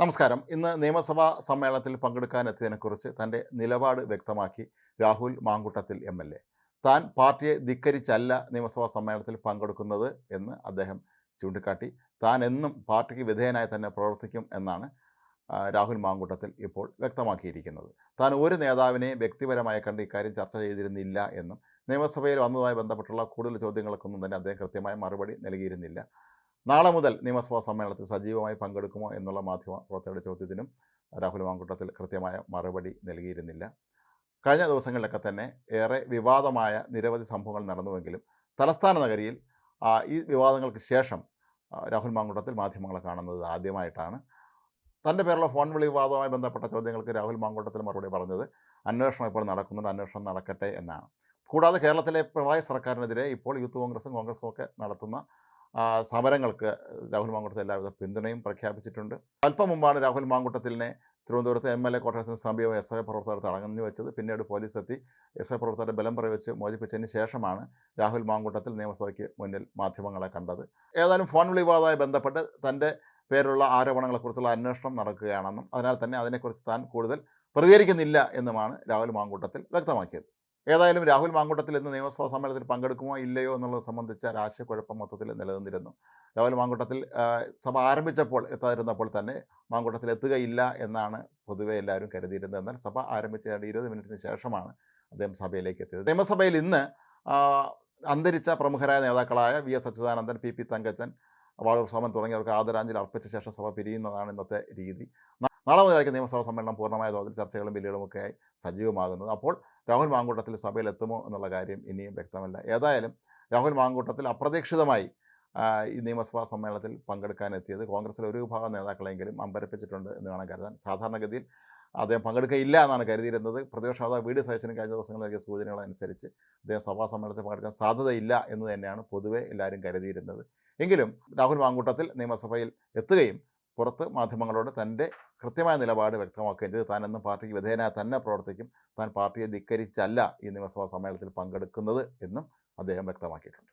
നമസ്കാരം. ഇന്ന് നിയമസഭാ സമ്മേളനത്തിൽ പങ്കെടുക്കാനെത്തിയതിനെക്കുറിച്ച് തൻ്റെ നിലപാട് വ്യക്തമാക്കി രാഹുൽ മാങ്കൂട്ടത്തിൽ എം.എൽ.എ. താൻ പാർട്ടിയെ ധിക്കരിച്ചല്ല നിയമസഭാ സമ്മേളനത്തിൽ പങ്കെടുക്കുന്നത് എന്ന് അദ്ദേഹം ചൂണ്ടിക്കാട്ടി. താൻ എന്നും പാർട്ടിക്ക് വിധേയനായി തന്നെ പ്രവർത്തിക്കും എന്നാണ് രാഹുൽ മാങ്കൂട്ടത്തിൽ ഇപ്പോൾ വ്യക്തമാക്കിയിരിക്കുന്നത്. താൻ ഒരു നേതാവിനെ വ്യക്തിപരമായി കണ്ട് ഇക്കാര്യം ചർച്ച ചെയ്തിരുന്നില്ല എന്നും നിയമസഭയിൽ വന്നതുമായി ബന്ധപ്പെട്ടുള്ള കൂടുതൽ ചോദ്യങ്ങൾക്കൊന്നും തന്നെ അദ്ദേഹം കൃത്യമായ മറുപടി നൽകിയിരുന്നില്ല. നാളെ മുതൽ നിയമസഭാ സമ്മേളനത്തിൽ സജീവമായി പങ്കെടുക്കുമോ എന്നുള്ള മാധ്യമ പ്രവർത്തകരുടെ ചോദ്യത്തിനും രാഹുൽ മാങ്കൂട്ടത്തിൽ കൃത്യമായ മറുപടി നൽകിയിരുന്നില്ല. കഴിഞ്ഞ ദിവസങ്ങളിലൊക്കെ തന്നെ ഏറെ വിവാദമായ നിരവധി സംഭവങ്ങൾ നടന്നുവെങ്കിലും തലസ്ഥാന നഗരിയിൽ ഈ വിവാദങ്ങൾക്ക് ശേഷം രാഹുൽ മാങ്കൂട്ടത്തിൽ മാധ്യമങ്ങളെ കാണുന്നത് ആദ്യമായിട്ടാണ്. തൻ്റെ പേരുള്ള ഫോൺ വിളി വിവാദവുമായി ബന്ധപ്പെട്ട ചോദ്യങ്ങൾക്ക് രാഹുൽ മാങ്കൂട്ടത്തിൽ മറുപടി പറഞ്ഞത് അന്വേഷണം ഇപ്പോൾ നടക്കുന്നുണ്ട്, അന്വേഷണം നടക്കട്ടെ എന്നാണ്. കൂടാതെ കേരളത്തിലെ പിണറായി സർക്കാരിനെതിരെ ഇപ്പോൾ യൂത്ത് കോൺഗ്രസും ഒക്കെ നടത്തുന്ന സമരങ്ങൾക്ക് രാഹുൽ മാങ്കൂട്ടത്തിൽ എല്ലാവിധ പിന്തുണയും പ്രഖ്യാപിച്ചിട്ടുണ്ട്. അല്പം മുമ്പാണ് രാഹുൽ മാങ്കൂട്ടത്തിലിനെ തിരുവനന്തപുരത്ത് എം.എൽ.എ. ക്വാർട്ടേഴ്സിന് സമീപം എസ്.ഐ പ്രവർത്തകർ തടഞ്ഞു വെച്ചത്. പിന്നീട് പോലീസ് എത്തി എസ്.ഐ പ്രവർത്തകരുടെ ബലം പ്രയോഗിച്ച് മോചിപ്പിച്ചതിന് ശേഷമാണ് രാഹുൽ മാങ്കൂട്ടത്തിൽ നിയമസഭയ്ക്ക് മുന്നിൽ മാധ്യമങ്ങളെ കണ്ടത്. ഏതായാലും ഫോൺ വിളി വിവാദവുമായി ബന്ധപ്പെട്ട് തൻ്റെ പേരുള്ള ആരോപണങ്ങളെക്കുറിച്ചുള്ള അന്വേഷണം നടക്കുകയാണെന്നും അതിനാൽ തന്നെ അതിനെക്കുറിച്ച് താൻ കൂടുതൽ പ്രതികരിക്കുന്നില്ല എന്നുമാണ് രാഹുൽ മാങ്കൂട്ടത്തിൽ വ്യക്തമാക്കിയത്. ഏതായാലും രാഹുൽ മാങ്കൂട്ടത്തിൽ ഇന്ന് നിയമസഭാ സമ്മേളനത്തിൽ പങ്കെടുക്കുമോ ഇല്ലയോ എന്നുള്ളത് സംബന്ധിച്ച രാഷ്ട്രീയക്കുഴപ്പം മൊത്തത്തിൽ നിലനിന്നിരുന്നു. രാഹുൽ മാങ്കൂട്ടത്തിൽ സഭ ആരംഭിച്ചപ്പോൾ എത്താതിരുന്നപ്പോൾ തന്നെ മാങ്കൂട്ടത്തിൽ എത്തുകയില്ല എന്നാണ് പൊതുവെ എല്ലാവരും കരുതിയിരുന്നത്. എന്നാൽ സഭ ആരംഭിച്ച 20 മിനിറ്റിന് ശേഷമാണ് അദ്ദേഹം സഭയിലേക്ക് എത്തിയത്. നിയമസഭയിൽ ഇന്ന് അന്തരിച്ച പ്രമുഖരായ നേതാക്കളായ വി.എസ്. അച്യുതാനന്ദൻ, പി തങ്കച്ചൻ, വാഴൂർ സോമൻ തുടങ്ങിയവർക്ക് ആദരാഞ്ജലി അർപ്പിച്ച ശേഷം സഭ പിരിയുന്നതാണ് ഇന്നത്തെ രീതി. നാളെ മുതലായിരിക്കും നിയമസഭാ സമ്മേളനം പൂർണ്ണമായ തോതിൽ ചർച്ചകളും ബില്ലുകളുമൊക്കെയായി സജീവമാകുന്നത്. അപ്പോൾ രാഹുൽ മാങ്കൂട്ടത്തിൽ സഭയിൽ എത്തുമോ എന്നുള്ള കാര്യം ഇനിയും വ്യക്തമല്ല. ഏതായാലും രാഹുൽ മാങ്കൂട്ടത്തിൽ അപ്രതീക്ഷിതമായി ഈ നിയമസഭാ സമ്മേളനത്തിൽ പങ്കെടുക്കാനെത്തിയത് കോൺഗ്രസിലെ ഒരു വിഭാഗം നേതാക്കളെങ്കിലും അമ്പരപ്പിച്ചിട്ടുണ്ട് എന്ന് വേണം കരുതാൻ. സാധാരണഗതിയിൽ അദ്ദേഹം പങ്കെടുക്കയില്ല എന്നാണ് കരുതിയിരുന്നത്. പ്രതിപക്ഷ നേതാവ് വി.ഡി. സതീശനും കഴിഞ്ഞ ദിവസങ്ങളിൽ നൽകിയ സൂചനകളനുസരിച്ച് അദ്ദേഹം സഭാ സമ്മേളനത്തിൽ പങ്കെടുക്കാൻ സാധ്യതയില്ല എന്ന് തന്നെയാണ് പൊതുവെ എല്ലാവരും കരുതിയിരുന്നത്. എങ്കിലും രാഹുൽ മാങ്കൂട്ടത്തിൽ നിയമസഭയിൽ എത്തുകയും പുറത്ത് മാധ്യമങ്ങളോട് തൻ്റെ കൃത്യമായ നിലപാട് വ്യക്തമാക്കുകയും ചെയ്ത് താൻ എന്നും പാർട്ടിക്ക് വിധേയനായി തന്നെ പ്രവർത്തിക്കും, താൻ പാർട്ടിയെ ധിക്കരിച്ചല്ല ഈ നിയമസഭാ സമ്മേളനത്തിൽ പങ്കെടുക്കുന്നത് എന്നും അദ്ദേഹം വ്യക്തമാക്കിയിട്ടുണ്ട്.